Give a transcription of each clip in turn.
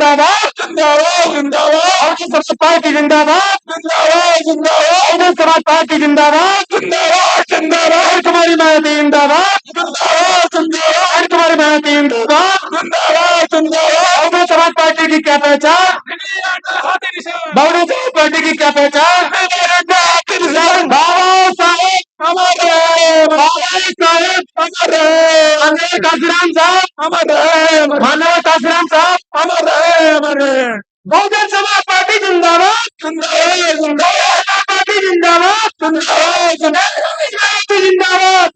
जिंदाबाद जिंदाबाद जिंदाबाद समाज पार्टी जिंदाबाद जिंदाबाद जिंदाबाद समाज पार्टी जिंदाबाद जिंदाबाद जिंदाबाद कुमारी मायावती जिंदाबाद जिंदाबाद जिंदाबाद कुमारी मायावती जिंदाबाद जिंदाबाद जिंदाबाद समाज पार्टी की क्या पहचान बहुजन समाज पार्टी की क्या पहचान बाबा साहेब हमारे बाबा साहेब हमारे अनिल काशीराम साहब हमारे मानव काशीराम साहब हमारे बहुजन समाज पार्टी जिंदाबाद जिंदाबाद जिंदाबाद पार्टी जिंदाबाद जिंदाबाद जिंदाबाद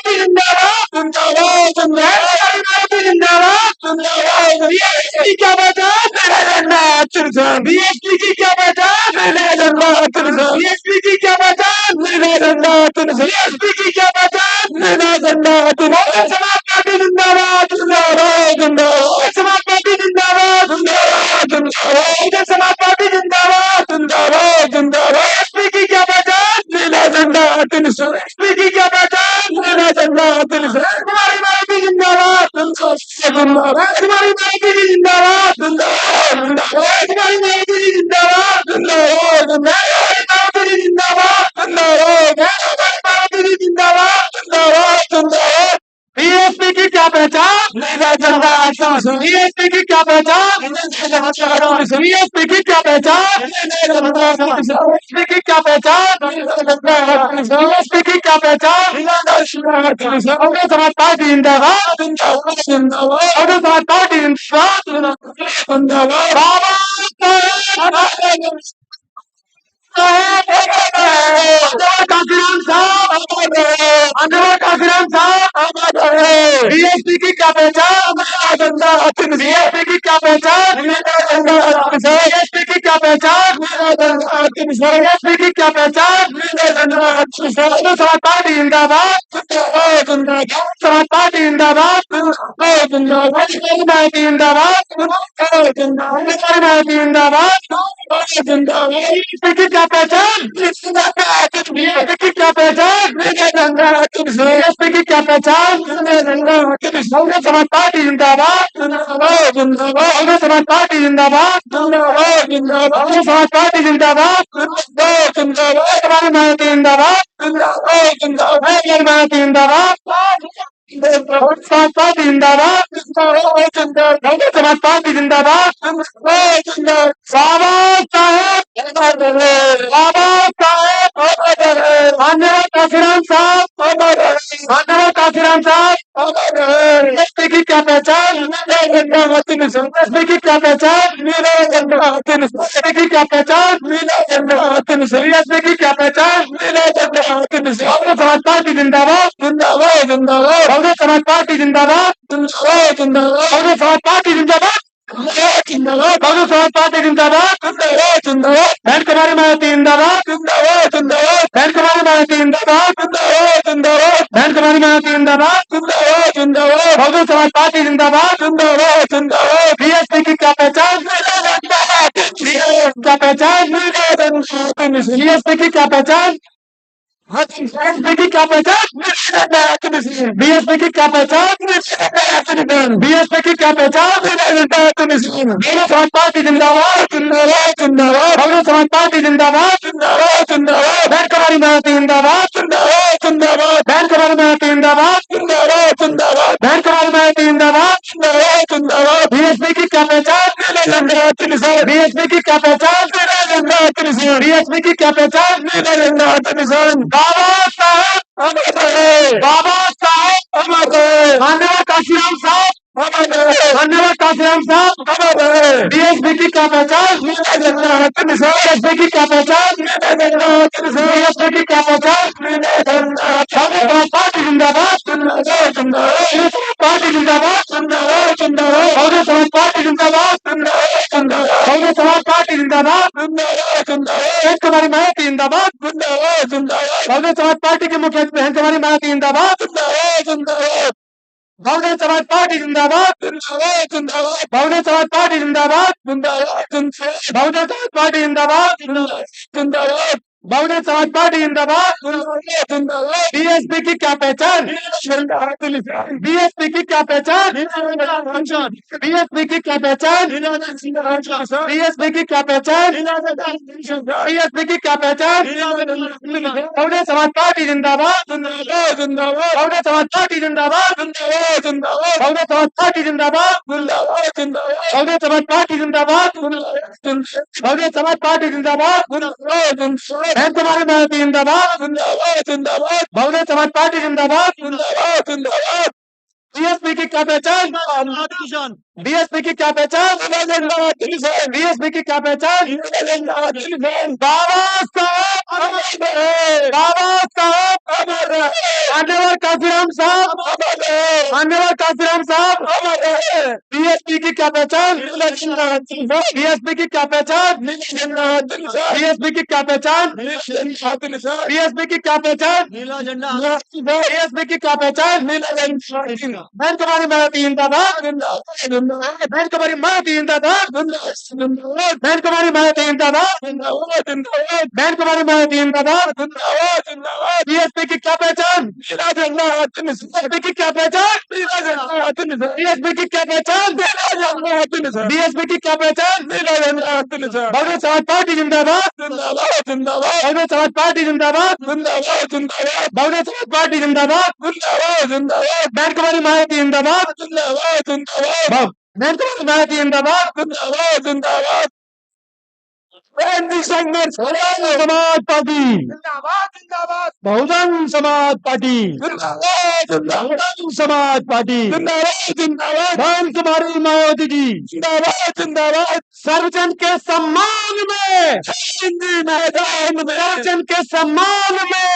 जिंदाबाद जिंदाबाद जिंदाबाद जिंदाबाद जिंदाबाद बीएसपी क्या पहचान बीएसपी की क्या पहचान बीएसपी की क्या पहचान बीएसपी की क्या पहचान बहुजन समाज पार्टी जिंदाबाद जिंदाबाद जिंदाबाद समाज पार्टी जिंदाबाद जिंदाबाद बहुजन समाज पार्टी जिंदाबाद जिंदाबाद जिंदाबाद बीएसपी की क्या पहचान नीला झंडा बीएसपी की क्या पहचान नीला झंडा हमारी पार्टी जिंदाबाद जिंदाबाद हमारी पार्टी जिंदाबाद जिंदाबाद हमारी पार्टी जिंदाबाद जिंदाबाद हमारी पार्टी जिंदाबाद जिंदाबाद हमारी पार्टी जिंदाबाद जिंदाबाद जिंदाबाद बीएसपी की क्या पहचान बीएसपी की क्या पहचान बीएसपी की क्या पहचान बीएसपी की क्या पहचान बीएसपी की क्या पहचान बहुजन समाज पार्टी जिंदाबाद बहुजन समाज पार्टी जिंदाबाद बाबा काशीराम साहब काशीराम साहब बीएसपी की क्या पहचान बीएसपी की क्या पहचान बीएसपी की क्या पहचान बीएसपी की क्या पहचान समाज पार्टी जिंदाबाद समाज पार्टी जिंदाबाद जिंदाबाद बीएसपी की क्या पहचान बीएसपी की क्या पहचान बीएसपी की क्या पहचान बहुजन समाज पार्टी जिंदाबाद बहुजन समाज पार्टी जिंदाबाद बहुजन समाज पार्टी जिंदाबाद हमारी मायावती जिंदाबाद हमारी मायावती जिंदाबाद समाज पार्टी जिंदाबाद बहुजन समाज पार्टी जिंदाबाद बाबा साहेब बाबा साहेब मानव काशीराम साहब मानव काशीराम साहब बीएसपी की क्या पहचान बीएसपी की क्या पहचान बीएसपी की क्या पहचान बीएसपी की क्या पहचान बहुजन समाज पार्टी जिंदाबाद बहुजन समाज पार्टी जिंदाबाद बहुजन समाज पार्टी जिंदाबाद बहुजन समाज पार्टी जिंदाबाद बहन कुमारी मायावती जिंदाबाद बहन कुमारी मायावती जिंदाबाद बहन कुमारी मायावती जिंदाबाद बहुजन समाज पार्टी जिंदाबाद बीएसपी की क्या पहचान क्या पहचान बीएसपी की क्या पहचान बीएसपी की क्या पहचान बीएसपी की क्या पहचान बीएसपी की क्या पहचान बहुजन समाज पार्टी जिंदाबाद बहुजन समाज पार्टी जिंदाबाद बहन कुमारी मायावती जिंदाबाद बहन कुमारी मायावती जिंदाबाद बहन कुमारी मायावती जिंदाबाद बीएसपी की क्या पहचान बीएसपी की क्या पहचान बीएसपी की क्या पहचान बाबा साहेब मानव काशीराम साहब मानव काशीराम साहब बीएसपी की क्या पहचान बीएसपी की क्या पहचान बीएसपी की क्या पहचान पार्टी जिंदाबाद पार्टी जिंदाबाद बहुजन समाज पार्टी जिंदाबाद बहुजन समाज पार्टी जिंदाबाद कुमारी मायावती जिंदाबाद बहुजन समाज पार्टी के मुखिया बहन कुमारी मायावती जिंदाबाद बहुजन समाज पार्टी जिंदाबाद बहुजन समाज पार्टी जिंदाबाद बहुजन समाज पार्टी जिंदाबाद बहुजन समाज पार्टी जिंदाबाद जिंदाबाद। बीएसपी की क्या पहचान? बीएसपी की क्या पहचान? बीएसपी की क्या पहचान? बीएसपी की क्या पहचान? बीएसपी की क्या पहचान? बहुजन समाज पार्टी जिंदाबाद जिंदाबाद। बहुजन समाज पार्टी जिंदाबाद जिंदाबाद जिंदाबाद। बहुजन समाज पार्टी जिंदाबाद जिंदाबाद जिंदाबाद। बहुजन समाज पार्टी जिंदाबाद बहुजन समाज पार्टी जिंदाबाद जिंदाबाद। तुम्हारी भारतीय जिंदाबाद जिंदाबाद जिंदाबाद। बहुजन समाज पार्टी जिंदाबाद जिंदाबाद जिंदाबाद। बीएसपी की क्या पहचान? बीएसपी की क्या पहचान? बीएसपी की क्या पहचान? बाबा साहब अमर रहे। बाबा साहब अमर रहे। मान्यवर काशीराम साहब अमर रहे। मान्यवर काशीराम साहब अमर रहे। बीएसपी की क्या पहचान? बीएसपी की क्या पहचान? बीएसपी की क्या पहचान? बीएसपी की क्या पहचान? नीला झंडा। बीएसपी की क्या पहचान? नीला झंडा। बहन कुमारी मायावती जिंदाबाद बहन कुमारी मायावती जिंदाबाद बहन कुमारी मायावती जिंदाबाद बहन कुमारी मायावती जिंदाबाद। बीएसपी की क्या पहचान? बीएसपी की क्या पहचान? बीएसपी की क्या पहचान? बीएसपी की क्या पहचान? बहुजन समाज पार्टी जिंदाबाद बहुजन समाज पार्टी जिंदाबाद बहुजन समाज पार्टी जिंदाबाद बहन कुमारी मायावती जिंदाबाद बहन कुमारी मायावती जिंदाबाद। संघर्ष समाज party Bahujan Samaj party Bahujan Samaj party बहन कुमारी मायावती जी जिंदाबाद। सर्वजन के सम्मान में सर्वजन के सम्मान में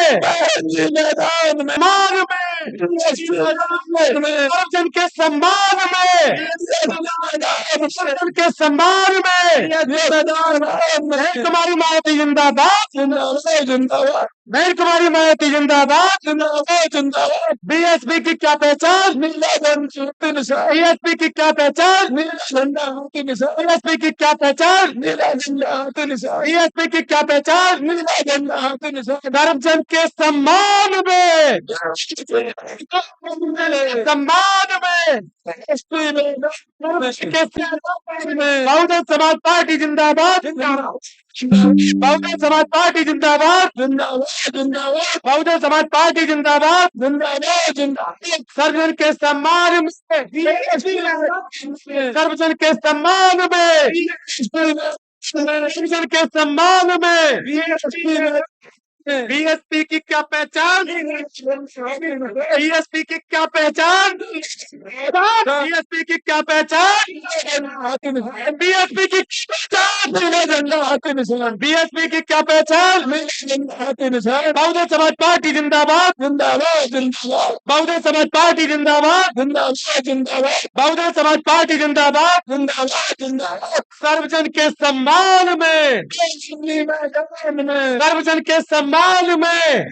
सर्वजन के सम्मान में सर्वजन के सम्मान में बहन कुमारी मायावती जिंदाबाद बहन कुमारी मायावती जिंदाबाद। बीएसपी की क्या पहचान? बीएसपी की क्या पहचान? बीएसपी की क्या पहचान? बीएसपी की क्या पहचान? धर्मचंद के सम्मान में बहुजन समाज पार्टी जिंदाबाद बहुजन समाज पार्टी जिंदाबाद बहुजन समाज पार्टी जिंदाबाद सर्वजन के सम्मान में सर्वजन के सम्मान में सर्वजन के सम्मान में बीएसपी की क्या पहचान? बीएसपी की क्या पहचान? बीएसपी की क्या पहचान? बीएसपी की पहचान बीएसपी की क्या पहचान? बहुजन समाज पार्टी जिंदाबाद बहुजन समाज पार्टी जिंदाबाद बहुजन समाज पार्टी जिंदाबाद। सर्वजन के सम्मान में सर्वजन के सम्मान में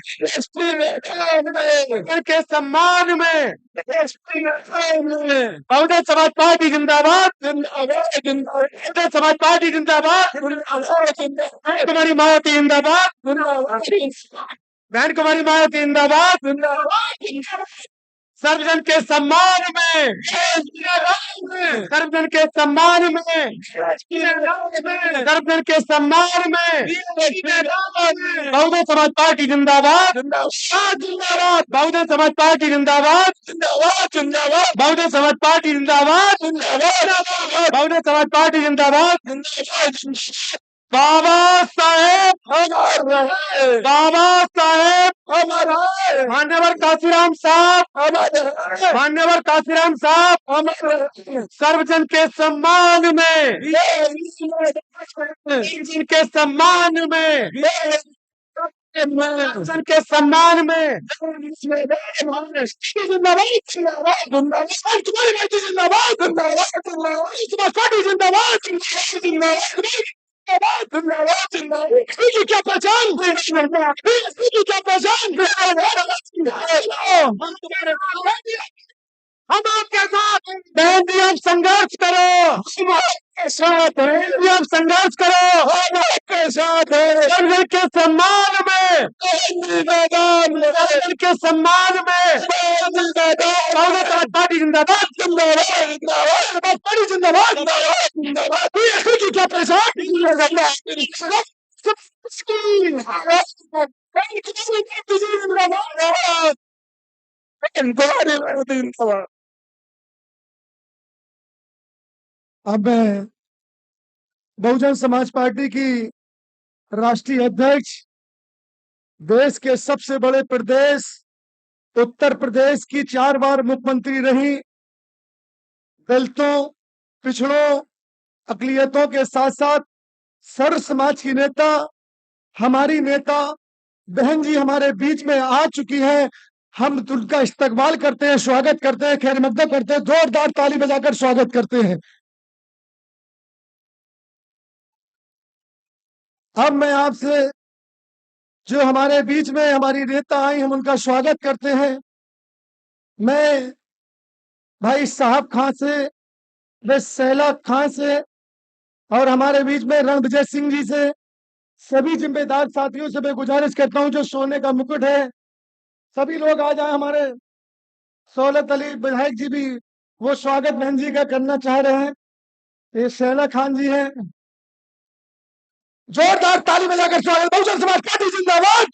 के सम्मान में बहुजन समाज पार्टी जिंदाबाद बहुजन समाज पार्टी जिंदाबाद। कुमारी मायावती जिंदाबाद बहन कुमारी मायावती जिंदाबाद। सर्वजन के सम्मान में सर्वजन के सम्मान में सर्वजन के सम्मान में बहुजन समाज पार्टी जिंदाबाद बहुजन समाज पार्टी जिंदाबाद बहुजन समाज पार्टी जिंदाबाद बहुजन समाज पार्टी जिंदाबाद। बाबा साहेब बाबा साहेब मान्यवर काशीराम साहब मान्यवर काशीराम साहब सर्वजन के सम्मान में के सम्मान में के सम्मान में क्या पहचान क्या पहचान हम आपके साथ बहन जी, आप संघर्ष करो साथ है, यदि आप संघर्ष करो हम आपके साथ है। कर्नल के सम्मान में कर्नल के सम्मान में कांग्रेस पार्टी जिंदाबाद जिंदाबाद जिंदाबाद पार्टी जिंदाबाद जिंदाबाद की क्या परेशान अब मैं बहुजन समाज पार्टी की राष्ट्रीय अध्यक्ष, देश के सबसे बड़े प्रदेश उत्तर प्रदेश की 4 बार मुख्यमंत्री रही, दलितों, पिछड़ों, अकलियतों के साथ साथ सर्व समाज की नेता, हमारी नेता बहन जी हमारे बीच में आ चुकी है। हम उनका इस्तकबाल करते हैं, स्वागत करते हैं, खैर मकदम करते हैं, जोरदार ताली बजाकर स्वागत करते हैं। अब मैं आपसे, जो हमारे बीच में हमारी नेता आई, हम उनका स्वागत करते हैं। मैं भाई साहब खां से, वे सैला खां से और हमारे बीच में रणविजय सिंह जी से, सभी जिम्मेदार साथियों से मैं गुजारिश करता हूं, जो सोने का मुकुट है, सभी लोग आ जाए। हमारे सौलत अली विधायक जी भी वो स्वागत बहन जी का करना चाह रहे हैं। ये सैला खान जी हैं, जोरदार ताली बजाकर स्वागत। बहुजन समाज पार्टी जिंदाबाद,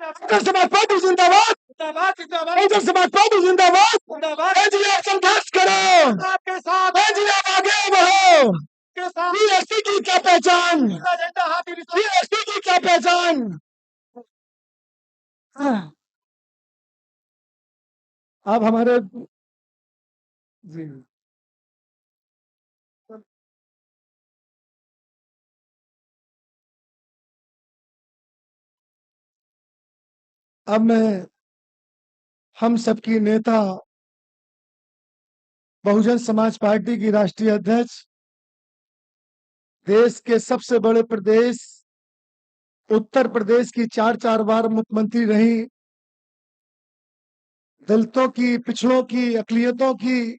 बहुजन समाज पार्टी जिंदाबाद, बहुजन समाज पार्टी जिंदाबाद। जी आप संघर्ष करो, आपके साथ जी आप आगे बढ़ो। बीएसपी की क्या पहचान, बीएसपी की क्या पहचान। अब हमारे जी अब मैं हम सबकी नेता, बहुजन समाज पार्टी की राष्ट्रीय अध्यक्ष, देश के सबसे बड़े प्रदेश उत्तर प्रदेश की 4 बार मुख्यमंत्री रही, दलितों की, पिछड़ों की, अकलियतों की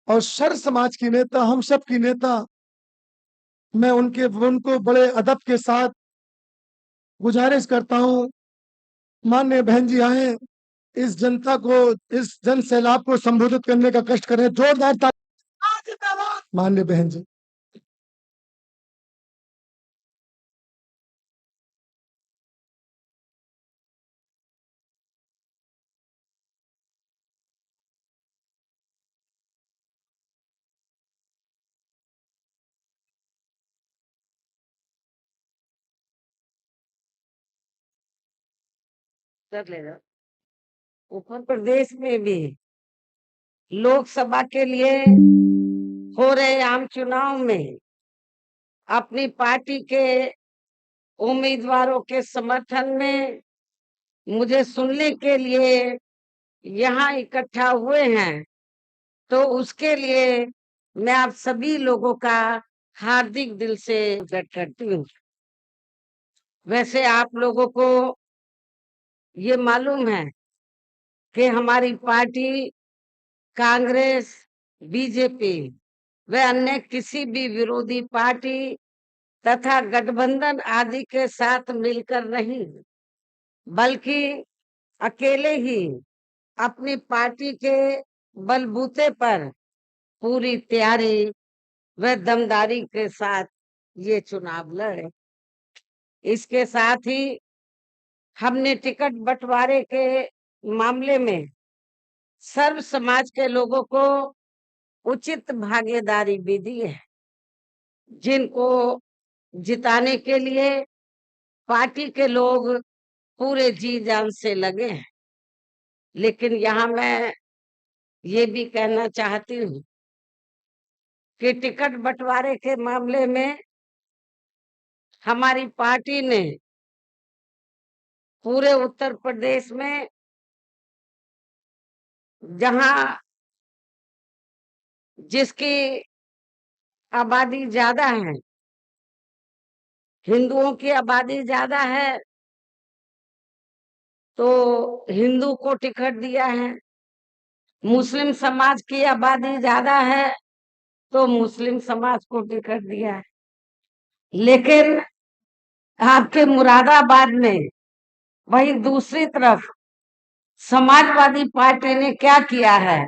और सर्व समाज की नेता, हम सब की नेता, मैं उनको बड़े अदब के साथ गुजारिश करता हूं, माननीय बहन जी आए, इस जनता को, इस जन सैलाब को संबोधित करने का कष्ट करें। जोरदार ताली माननीय बहन जी। उत्तर प्रदेश में भी लोकसभा के लिए हो रहे आम चुनाव में अपनी पार्टी के उम्मीदवारों के समर्थन में मुझे सुनने के लिए यहाँ इकट्ठा हुए हैं, तो उसके लिए मैं आप सभी लोगों का हार्दिक दिल से स्वागत करती हूँ। वैसे आप लोगों को ये मालूम है कि हमारी पार्टी कांग्रेस, बीजेपी व अन्य किसी भी विरोधी पार्टी तथा गठबंधन आदि के साथ मिलकर नहीं, बल्कि अकेले ही अपनी पार्टी के बलबूते पर पूरी तैयारी व दमदारी के साथ ये चुनाव लड़े। इसके साथ ही हमने टिकट बंटवारे के मामले में सर्व समाज के लोगों को उचित भागीदारी भी दी है, जिनको जिताने के लिए पार्टी के लोग पूरे जी जान से लगे हैं। लेकिन यहाँ मैं ये भी कहना चाहती हूँ कि टिकट बंटवारे के मामले में हमारी पार्टी ने पूरे उत्तर प्रदेश में जहाँ जिसकी आबादी ज्यादा है, हिंदुओं की आबादी ज्यादा है, तो हिंदू को टिकट दिया है। मुस्लिम समाज की आबादी ज्यादा है, तो मुस्लिम समाज को टिकट दिया है। लेकिन आपके मुरादाबाद में वही दूसरी तरफ समाजवादी पार्टी ने क्या किया है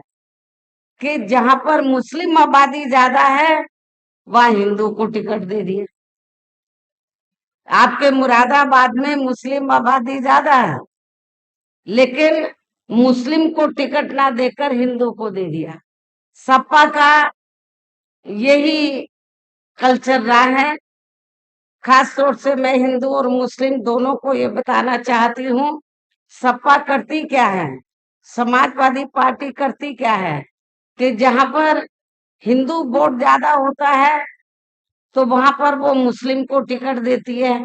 कि जहां पर मुस्लिम आबादी ज्यादा है वहां हिंदू को टिकट दे दिए। आपके मुरादाबाद में मुस्लिम आबादी ज्यादा है, लेकिन मुस्लिम को टिकट ना देकर हिंदू को दे दिया। सपा का यही कल्चर रहा है। खास तौर से मैं हिंदू और मुस्लिम दोनों को ये बताना चाहती हूँ, सपा करती क्या है, समाजवादी पार्टी करती क्या है कि जहां पर हिंदू वोट ज्यादा होता है तो वहां पर वो मुस्लिम को टिकट देती है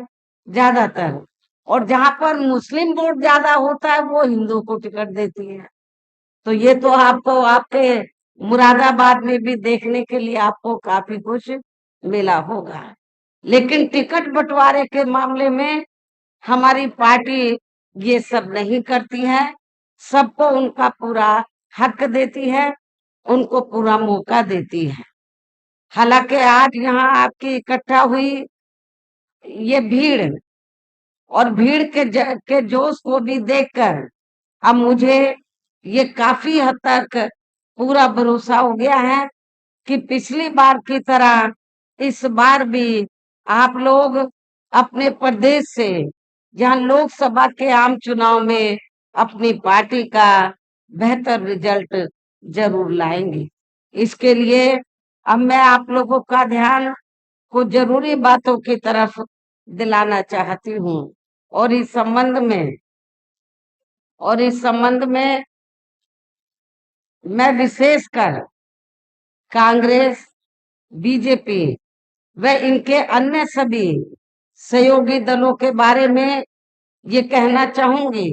ज्यादातर, और जहां पर मुस्लिम वोट ज्यादा होता है वो हिंदू को टिकट देती है। तो ये तो आपको आपके मुरादाबाद में भी देखने के लिए आपको काफी कुछ मिला होगा। लेकिन टिकट बंटवारे के मामले में हमारी पार्टी ये सब नहीं करती है। सबको उनका पूरा हक देती है, उनको पूरा मौका देती है। हालांकि आज यहाँ आपकी इकट्ठा हुई ये भीड़, और भीड़ के जोश को भी देखकर अब मुझे ये काफी हद तक पूरा भरोसा हो गया है कि पिछली बार की तरह इस बार भी आप लोग अपने प्रदेश से, जहां लोकसभा के आम चुनाव में अपनी पार्टी का बेहतर रिजल्ट जरूर लाएंगे। इसके लिए अब मैं आप लोगों का ध्यान को जरूरी बातों की तरफ दिलाना चाहती हूँ। और इस संबंध में मैं विशेषकर कांग्रेस, बीजेपी व इनके अन्य सभी सहयोगी दलों के बारे में ये कहना चाहूंगी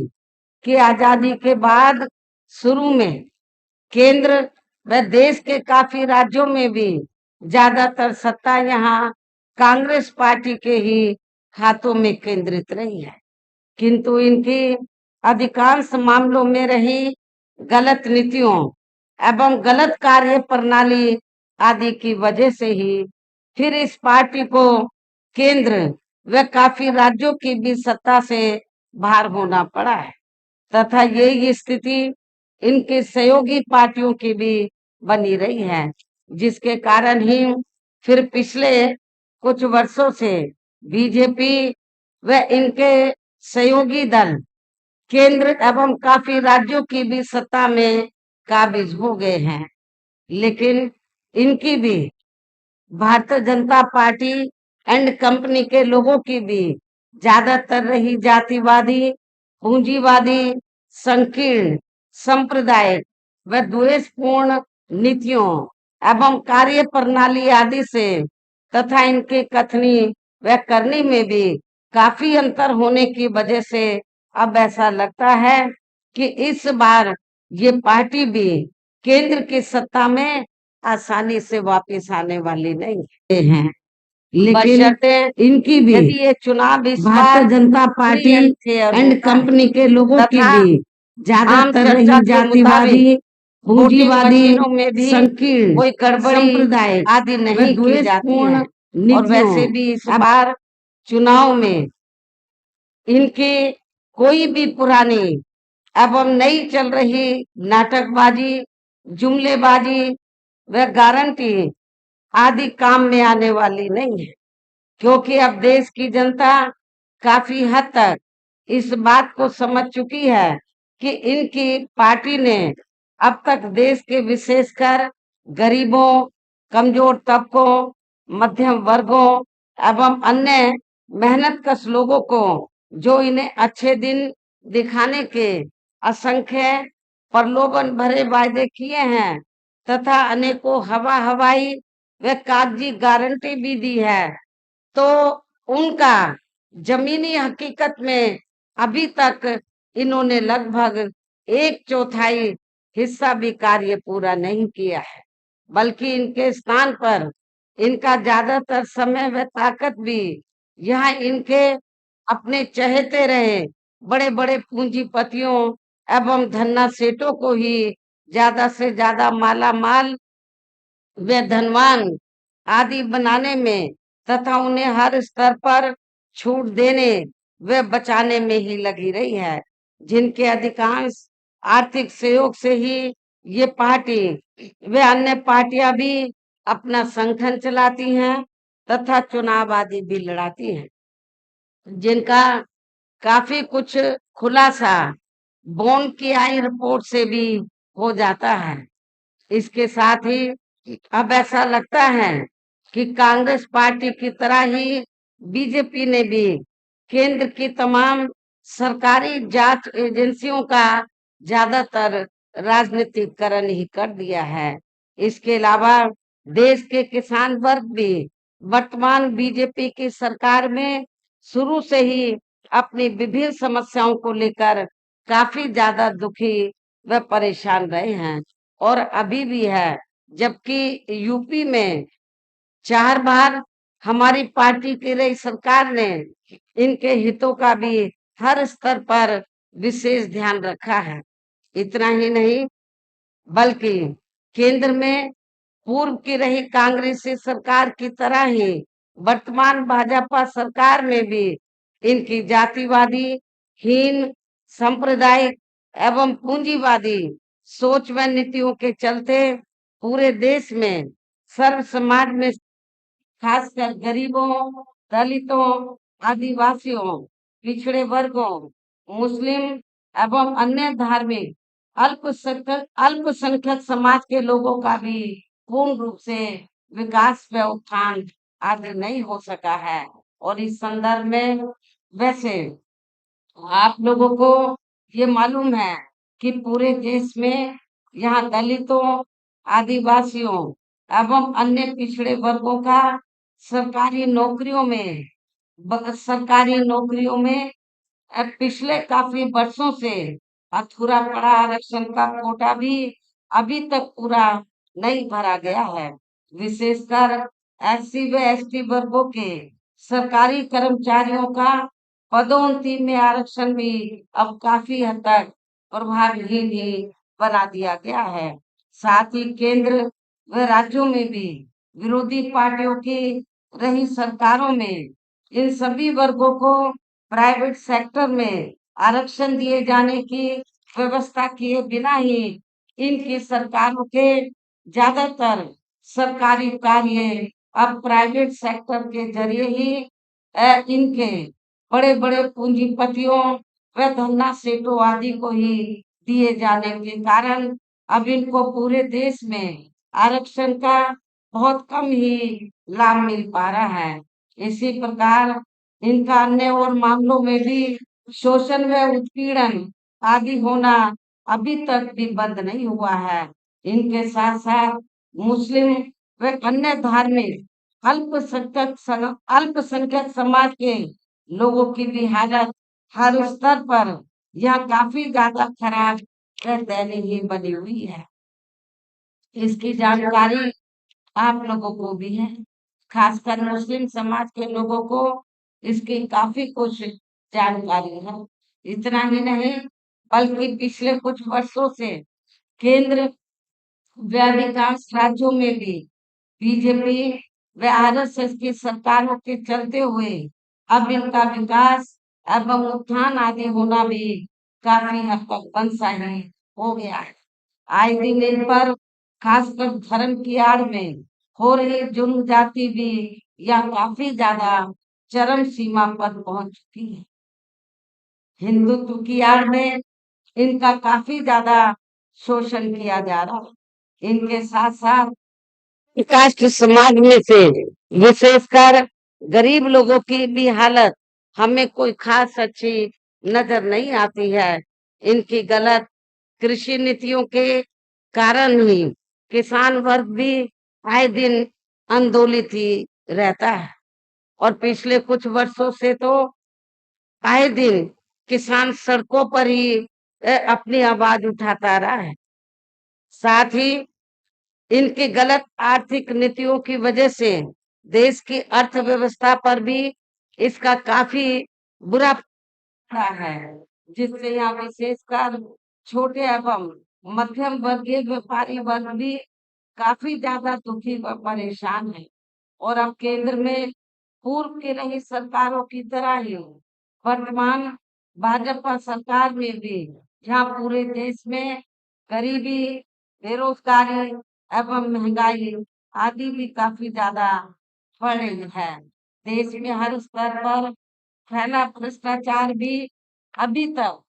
कि आजादी के बाद शुरू में केंद्र व देश के काफी राज्यों में भी ज्यादातर सत्ता यहाँ कांग्रेस पार्टी के ही हाथों में केंद्रित रही है, किंतु इनकी अधिकांश मामलों में रही गलत नीतियों एवं गलत कार्य प्रणाली आदि की वजह से ही फिर इस पार्टी को केंद्र व काफी राज्यों की भी सत्ता से बाहर होना पड़ा है, तथा यही स्थिति इनकी सहयोगी पार्टियों की भी बनी रही है, जिसके कारण ही फिर पिछले कुछ वर्षों से बीजेपी व इनके सहयोगी दल केंद्र एवं काफी राज्यों की भी सत्ता में काबिज हो गए हैं। लेकिन इनकी भी Bharatiya Janata party and company के लोगों की भी ज्यादातर रही जातिवादी, पूंजीवादी, संकीर्ण, सांप्रदायिक व द्वेषपूर्ण नीतियों एवं कार्य प्रणाली आदि से तथा इनके कथनी व करनी में भी काफी अंतर होने की वजह से अब ऐसा लगता है कि इस बार ये पार्टी भी केंद्र की सत्ता में आसानी से वापस आने वाली नहीं है। लेकिन इनकी भी यदि ये चुनाव इस Bharatiya Janata party and company के लोगों की भी ज्यादातर रही जातिवादी, पूंजीवादी में भी संकीर्ण, कोई गड़बड़ी सांप्रदायिक आदि नहीं की जाती है। और वैसे भी इस बार चुनाव में इनकी कोई भी पुरानी एवं नई चल रही नाटकबाजी, जुमलेबाजी व गारंटी आदि काम में आने वाली नहीं है, क्योंकि अब देश की जनता काफी हद तक इस बात को समझ चुकी है कि इनकी पार्टी ने अब तक देश के विशेषकर गरीबों, कमजोर तबकों, मध्यम वर्गों एवं अन्य मेहनतकश लोगों को जो इन्हें अच्छे दिन दिखाने के असंख्य प्रलोभन भरे वायदे किए हैं तथा अनेकों हवाई व कागजी गारंटी भी दी है, तो उनका जमीनी हकीकत में अभी तक इन्होंने लगभग 1/4 हिस्सा भी कार्य पूरा नहीं किया है, बल्कि इनके स्थान पर इनका ज्यादातर समय व ताकत भी यहाँ इनके अपने चहेते रहे बड़े बड़े पूंजीपतियों एवं धन्ना सेठों को ही ज्यादा से ज्यादा माला माल वे धनवान आदि बनाने में तथा उन्हें हर स्तर पर छूट देने व बचाने में ही लगी रही है, जिनके अधिकांश आर्थिक सहयोग से ही ये पार्टी व अन्य पार्टियां भी अपना संगठन चलाती हैं तथा चुनाव आदि भी लड़ाती हैं, जिनका काफी कुछ खुलासा बॉन्ड की आई रिपोर्ट से भी हो जाता है। इसके साथ ही अब ऐसा लगता है कि कांग्रेस पार्टी की तरह ही बीजेपी ने भी केंद्र की तमाम सरकारी जांच एजेंसियों का ज्यादातर राजनीतिकरण ही कर दिया है। इसके अलावा देश के किसान वर्ग भी वर्तमान बीजेपी की सरकार में शुरू से ही अपनी विभिन्न समस्याओं को लेकर काफी ज्यादा दुखी व परेशान रहे हैं और अभी भी है, जबकि यूपी में 4 बार हमारी पार्टी की रही सरकार ने इनके हितों का भी हर स्तर पर विशेष ध्यान रखा है। इतना ही नहीं बल्कि केंद्र में पूर्व की रही कांग्रेसी सरकार की तरह ही वर्तमान भाजपा सरकार में भी इनकी जातिवादी, हीन, सांप्रदायिक एवं पूंजीवादी सोच व नीतियों के चलते पूरे देश में सर्व समाज में खासकर गरीबों, दलितों, आदिवासियों, पिछड़े वर्गों, मुस्लिम एवं अन्य धार्मिक अल्पसंख्यक समाज के लोगों का भी पूर्ण रूप से विकास व उत्थान आदि नहीं हो सका है। और इस संदर्भ में वैसे आप लोगों को ये मालूम है कि पूरे देश में यहाँ दलितों, आदिवासियों एवं अन्य पिछड़े वर्गों का सरकारी नौकरियों में पिछले काफी वर्षों से अधूरा पड़ा आरक्षण का कोटा भी अभी तक पूरा नहीं भरा गया है। विशेषकर एससी व एसटी वर्गों के सरकारी कर्मचारियों का पदोन्नति में आरक्षण भी अब काफी हद तक प्रभावहीन ही बना दिया गया है। साथ ही केंद्र व राज्यों में भी विरोधी पार्टियों की रही सरकारों में इन सभी वर्गों को प्राइवेट सेक्टर में आरक्षण दिए जाने की व्यवस्था किए बिना ही इनकी सरकारों के ज्यादातर सरकारी कार्य अब प्राइवेट सेक्टर के जरिए ही इनके बड़े बड़े पूंजीपतियों व धन्ना सेठों आदि को ही दिए जाने के कारण अब इनको पूरे देश में आरक्षण का बहुत कम ही लाभ मिल पा रहा है। इसी प्रकार इनका अन्य और मामलों में भी शोषण व उत्पीड़न आदि होना अभी तक भी बंद नहीं हुआ है। इनके साथ साथ मुस्लिम व अन्य धार्मिक अल्पसंख्यक समाज के लोगों की भी हालत हर स्तर पर यह काफी ज्यादा खराब व दयनीय बनी हुई है। इसकी जानकारी आप लोगों को भी है, खासकर मुस्लिम समाज के लोगों को इसकी काफी कुछ जानकारी है। इतना ही नहीं बल्कि पिछले कुछ वर्षों से केंद्र व अधिकांश राज्यों में भी बीजेपी व आरएसएस की सरकारों के चलते हुए अब इनका विकास एवं उत्थान आदि होना भी काफी हद तक बंद हो गया है। आए दिन इन पर खासकर धर्म की आड़ में हो रही जुल्म जाति भी यह काफी ज्यादा चरम सीमा पर पहुंच चुकी है। हिंदुत्व की आड़ में इनका काफी ज्यादा शोषण किया जा रहा है। इनके साथ साथ कास्ट समाज में से विशेषकर गरीब लोगों की भी हालत हमें कोई खास अच्छी नजर नहीं आती है। इनकी गलत कृषि नीतियों के कारण ही किसान वर्ग भी आए दिन आंदोलित ही रहता है और पिछले कुछ वर्षों से तो आए दिन किसान सड़कों पर ही अपनी आवाज उठाता रहा है। साथ ही इनकी गलत आर्थिक नीतियों की वजह से देश की अर्थव्यवस्था पर भी इसका काफी बुरा पड़ा है, जिससे यहाँ विशेषकर छोटे एवं मध्यम वर्गीय व्यापारी वर्ग भी काफी ज्यादा दुखी व परेशान है। और अब केंद्र में पूर्व की रही सरकारों की तरह ही वर्तमान भाजपा सरकार में भी, जहाँ पूरे देश में गरीबी, बेरोजगारी एवं महंगाई आदि भी काफी ज्यादा बढ़ रही है। देश में हर स्तर पर फैला भ्रष्टाचार भी अभी तक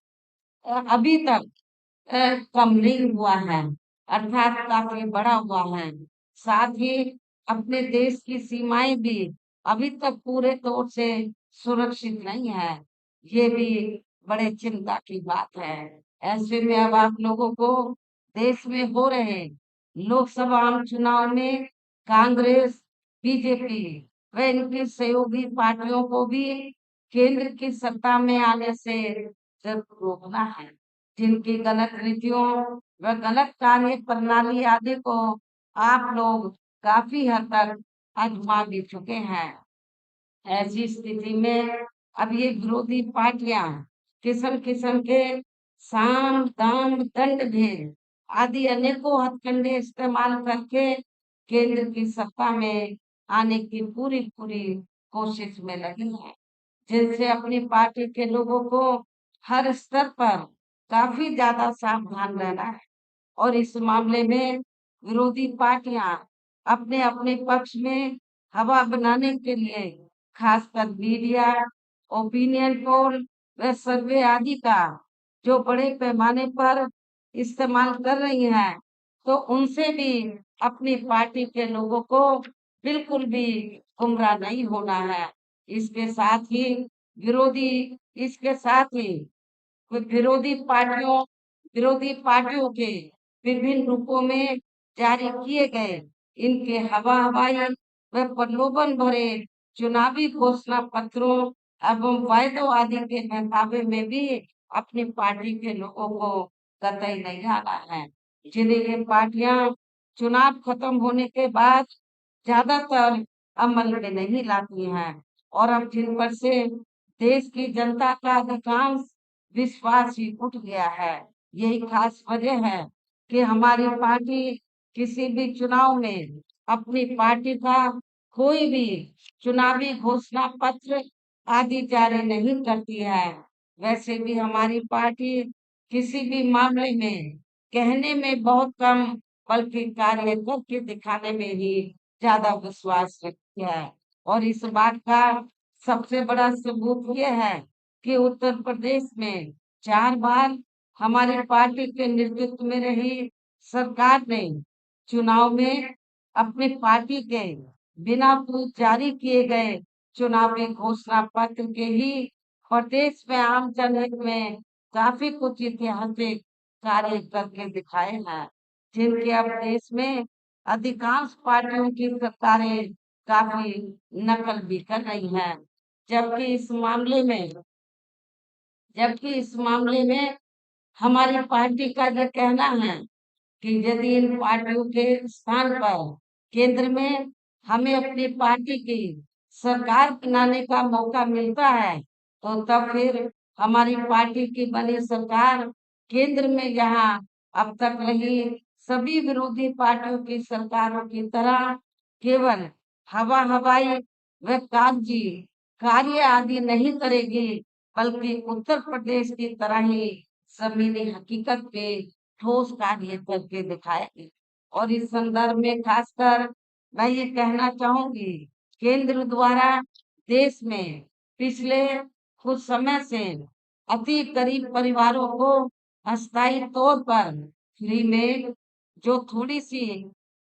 अभी तक कम नहीं हुआ है, अर्थात काफी बढ़ा हुआ है। साथ ही अपने देश की सीमाएं भी अभी तक पूरे तौर से सुरक्षित नहीं है। ये भी बड़े चिंता की बात है। ऐसे में अब आप लोगों को देश में हो रहे लोकसभा आम चुनाव में कांग्रेस, बीजेपी व इनकी सहयोगी पार्टियों को भी केंद्र की सत्ता में आने से जरूर रोकना है। जिनकी गलत नीतियों व गलत कार्य प्रणाली आदि को आप लोग काफी हद तक आजमा भी चुके हैं। ऐसी स्थिति में अब ये विरोधी पार्टियां किस्म किस्म के साम दाम दंड भेद आदि अनेकों हथकंडे इस्तेमाल करके केंद्र की सत्ता में आने की पूरी पूरी कोशिश में लगी है, जिनसे अपनी पार्टी के लोगों को हर स्तर पर काफी ज्यादा सावधान रहना है। और इस मामले में विरोधी पार्टियां अपने अपने पक्ष में हवा बनाने के लिए खासकर मीडिया, ओपिनियन पोल व सर्वे आदि का जो बड़े पैमाने पर इस्तेमाल कर रही हैं, तो उनसे भी अपनी पार्टी के लोगों को बिल्कुल भी गुमराह नहीं होना है। इसके साथ ही विरोधी इसके साथ ही विरोधी पार्टियों विरोधी पार्टियों के विभिन्न रूपों में जारी किए गए इनके हवा हवाई व प्रलोभन भरे चुनावी घोषणा पत्रों एवं वायदों आदि के बहकावे में भी अपनी पार्टी के लोगों को कतई नहीं आना है। जिन्हें ये पार्टियां चुनाव खत्म होने के बाद ज्यादातर अमल में नहीं लाती हैं, और अब जिन पर से देश की जनता का अधिकांश विश्वास ही उठ गया है। यही खास वजह है कि हमारी पार्टी किसी भी चुनाव में अपनी पार्टी का कोई भी चुनावी घोषणा पत्र आदि जारी नहीं करती है। वैसे भी हमारी पार्टी किसी भी मामले में कहने में बहुत कम बल्कि कार्य करके दिखाने में ही ज्यादा विश्वास रखती है। और इस बात का सबसे बड़ा सबूत यह है कि उत्तर प्रदेश में 4 बार हमारी पार्टी के नेतृत्व में रही सरकार ने चुनाव में अपनी पार्टी के बिना पूर्व जारी किए गए चुनावी घोषणा पत्र के ही प्रदेश में आम जनहित में काफी कुछ ऐतिहासिक कार्य करके दिखाए हैं, जिनके अब देश में अधिकांश पार्टियों की सरकारें काफी नकल भी कर रही हैं। जबकि इस मामले में जबकि इस मामले में हमारी पार्टी का यह कहना है कि यदि इन पार्टियों के स्थान पर केंद्र में हमें अपनी पार्टी की सरकार बनाने का मौका मिलता है, तो तब फिर हमारी पार्टी की बनी सरकार केंद्र में यहाँ अब तक रही सभी विरोधी पार्टियों की सरकारों की तरह केवल हवा हवाई व कागजी कार्य आदि नहीं करेगी, बल्कि उत्तर प्रदेश की तरह ही जमीनी हकीकत पे ठोस कार्य करके दिखाएगी। और इस संदर्भ में खासकर मैं ये कहना चाहूंगी, केंद्र द्वारा देश में पिछले कुछ समय से अति गरीब परिवारों को अस्थायी तौर पर फ्री में जो थोड़ी सी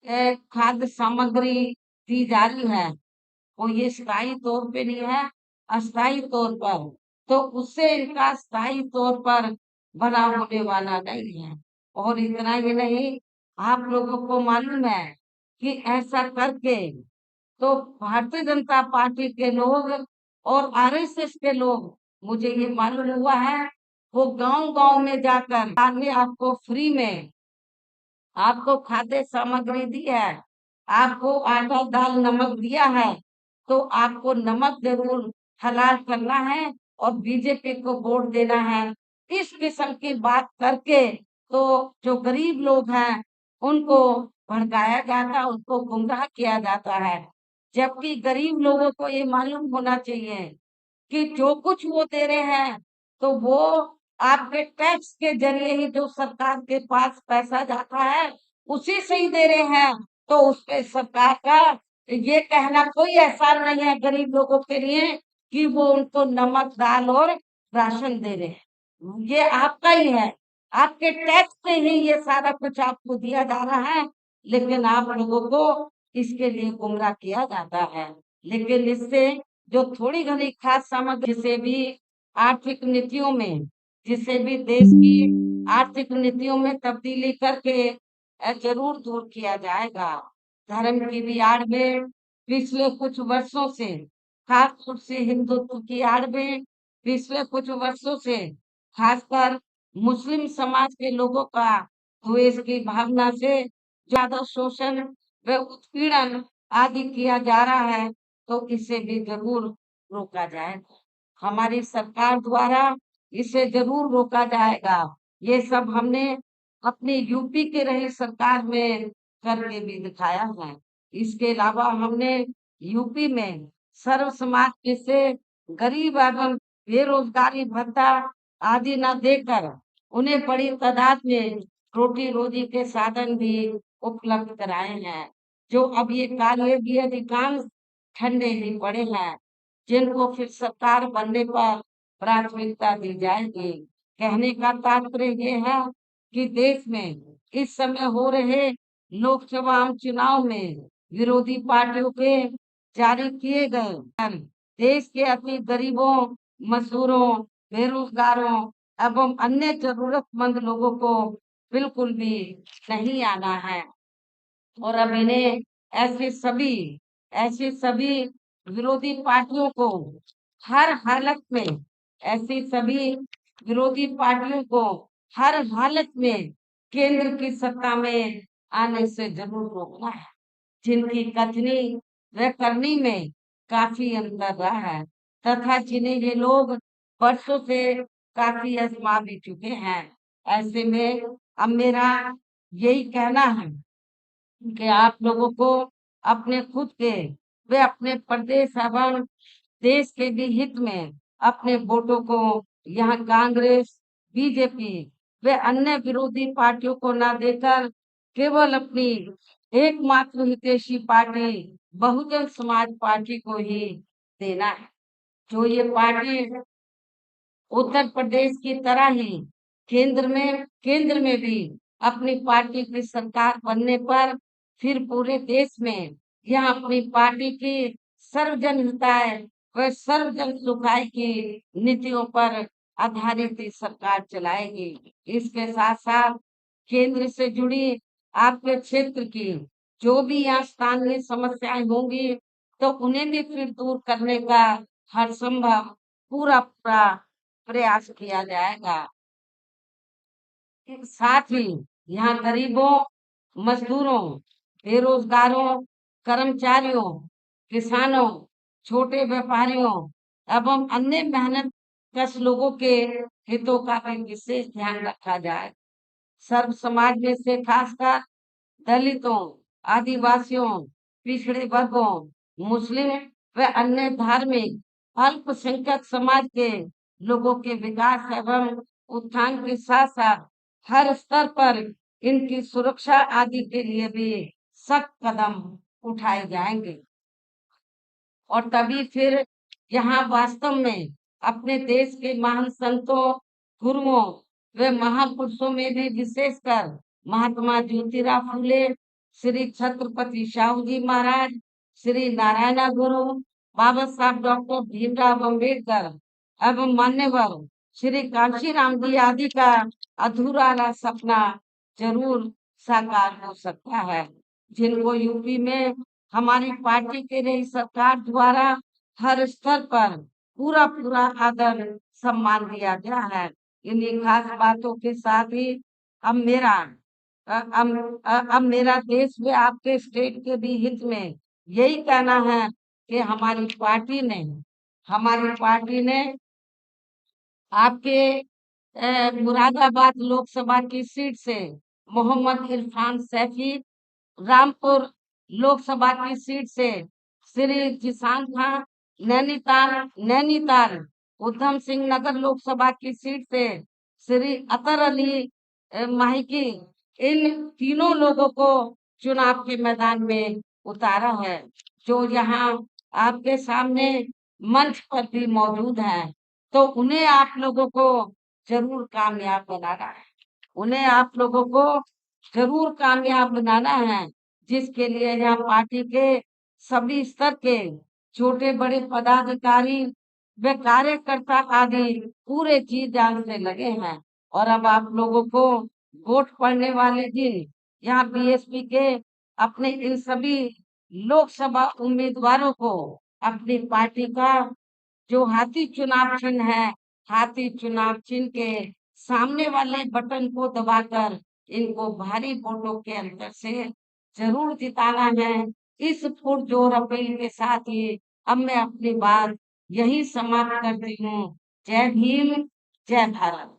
खाद्य सामग्री दी जा रही है, वो ये स्थायी तौर पे नहीं है, अस्थायी तौर पर, तो उससे इनका स्थायी तौर पर बना होने वाला नहीं है। और इतना ही नहीं, आप लोगों को मालूम है कि ऐसा करके तो भारतीय जनता पार्टी के लोग और आरएसएस के लोग, मुझे ये मालूम हुआ है, वो गांव गांव में जाकर आगे आपको फ्री में आपको खाद्य सामग्री दी है, आपको आटा दाल नमक दिया है, तो आपको नमक जरूर हलाल करना है और बीजेपी को वोट देना है। इस किस्म की बात करके तो जो गरीब लोग हैं उनको भड़काया जाता है, उसको गुमराह किया जाता है। जबकि गरीब लोगों को ये मालूम होना चाहिए कि जो कुछ वो दे रहे हैं तो वो आपके टैक्स के जरिए ही जो सरकार के पास पैसा जाता है उसी से ही दे रहे हैं। तो उस पे सरकार का ये कहना कोई एहसान नहीं है गरीब लोगों के लिए कि वो उनको नमक दाल और राशन दे रहे हैं। ये आपका ही है, आपके टैक्स से ही ये सारा कुछ आपको दिया जा रहा है, लेकिन आप लोगों को इसके लिए गुमराह किया जाता है। लेकिन इससे जो थोड़ी घनी खास सामग्री जिसे भी आर्थिक नीतियों में, जिसे भी देश की आर्थिक नीतियों में तब्दीली करके जरूर दूर किया जाएगा। धर्म की भी आड़ में पिछले कुछ वर्षों से, खासतौर से हिंदुत्व की आड़ में पिछले कुछ वर्षों से खासकर मुस्लिम समाज के लोगों का द्वेष की भावना से ज्यादा शोषण व उत्पीड़न आदि किया जा रहा है, तो इसे भी जरूर रोका जाएगा। हमारी सरकार द्वारा इसे जरूर रोका जाएगा। ये सब हमने अपनी यूपी के रही सरकार में करके भी दिखाया है। इसके अलावा हमने यूपी में सर्व समाज के से गरीब एवं बेरोजगारी भत्ता आदि न देकर उन्हें बड़ी तादाद में रोटी रोजी के साधन भी उपलब्ध कराए हैं। जो अब ये कार्य भी अधिकांश ठंडे ही पड़े हैं, जिनको फिर सरकार बनने पर प्राथमिकता दी जाएगी। कहने का तात्पर्य ये है कि देश में इस समय हो रहे लोकसभा आम चुनाव में विरोधी पार्टियों के जारी किए गए बयान देश के अति गरीबों, मजदूरों, बेरोजगारों एवं अन्य जरूरतमंद लोगों को बिल्कुल भी नहीं आना है। और अब इन्हें ऐसे सभी विरोधी पार्टियों को हर हालत में ऐसी सभी विरोधी पार्टियों को हर हालत में केंद्र की सत्ता में आने से जरूर रोकना है, जिनकी कथनी व करनी में काफी अंतर रहा है तथा जिन्हें ये लोग वर्षों से काफी आजमा भी चुके हैं। ऐसे में अब मेरा यही कहना है कि आप लोगों को अपने खुद के वे अपने प्रदेश एवं देश के भी हित में अपने वोटों को यहाँ कांग्रेस, बीजेपी वे अन्य विरोधी पार्टियों को न देकर केवल अपनी एकमात्र हितैषी पार्टी बहुजन समाज पार्टी को ही देना है। जो ये पार्टी उत्तर प्रदेश की तरह ही केंद्र में भी अपनी पार्टी की सरकार बनने पर फिर पूरे देश में यह अपनी पार्टी की सर्वजन हिताय व सर्वजन सुखाय की नीतियों पर आधारित ही सरकार चलाएगी। इसके साथ साथ केंद्र से जुड़ी आपके क्षेत्र की जो भी यहाँ स्थानीय समस्याएं होंगी तो उन्हें भी फिर दूर करने का हर संभव पूरा पूरा प्रयास किया जाएगा। साथ ही यहाँ गरीबों, मजदूरों, बेरोजगारों, कर्मचारियों, किसानों, छोटे व्यापारियों एवं अन्य मेहनत कश लोगों के हितों का भी विशेष ध्यान रखा जाए। सर्व समाज में से खासकर दलितों, आदिवासियों, पिछड़े वर्गों, मुस्लिम व अन्य धार्मिक अल्पसंख्यक समाज के लोगों के विकास एवं उत्थान के साथ साथ हर स्तर पर इनकी सुरक्षा आदि के लिए भी सख्त कदम उठाए जाएंगे। और तभी फिर यहाँ वास्तव में अपने देश के महान संतों, गुरुओं व महापुरुषों में भी विशेषकर महात्मा ज्योतिराव फूले, श्री छत्रपति शाहू जी महाराज, श्री नारायण गुरु, बाबा साहब डॉक्टर भीमराव अम्बेडकर एवं मान्यवर श्री कांशीराम जी आदि का अधूरा सपना जरूर साकार हो सकता है, जिनको यूपी में हमारी पार्टी के रही सरकार द्वारा हर स्तर पर पूरा पूरा आदर सम्मान दिया गया है। इन्हीं खास बातों के साथ ही अब मेरा अब मेरा देश में आपके स्टेट के भी हित में यही कहना है कि हमारी पार्टी ने आपके मुरादाबाद लोकसभा की सीट से मोहम्मद इरफान सैफी रामपुर लोकसभा की सीट से श्री जिशान खान, नैनीताल उधम सिंह नगर लोकसभा की सीट से श्री अतर अली माहिकी, इन तीनों लोगों को चुनाव के मैदान में उतारा है, जो यहाँ आपके सामने मंच पर भी मौजूद है। तो उन्हें आप लोगों को जरूर कामयाब बनाना है, उन्हें आप लोगों को जरूर कामयाब बनाना है, जिसके लिए यहाँ पार्टी के सभी स्तर के छोटे बड़े पदाधिकारी व कार्यकर्ता आदि पूरे जी जान से लगे हैं। और अब आप लोगों को वोट पड़ने वाले दिन यहाँ बीएसपी के अपने इन सभी लोकसभा उम्मीदवारों को अपनी पार्टी का जो हाथी चुनाव चिन्ह है, हाथी चुनाव चिन्ह के सामने वाले बटन को दबाकर इनको भारी वोटों के अंतर से जरूर जिताना है। इस पुरजोर अपील के साथ ही अब मैं अपनी बात यही समाप्त करती हूँ। जय भीम, जय भारत।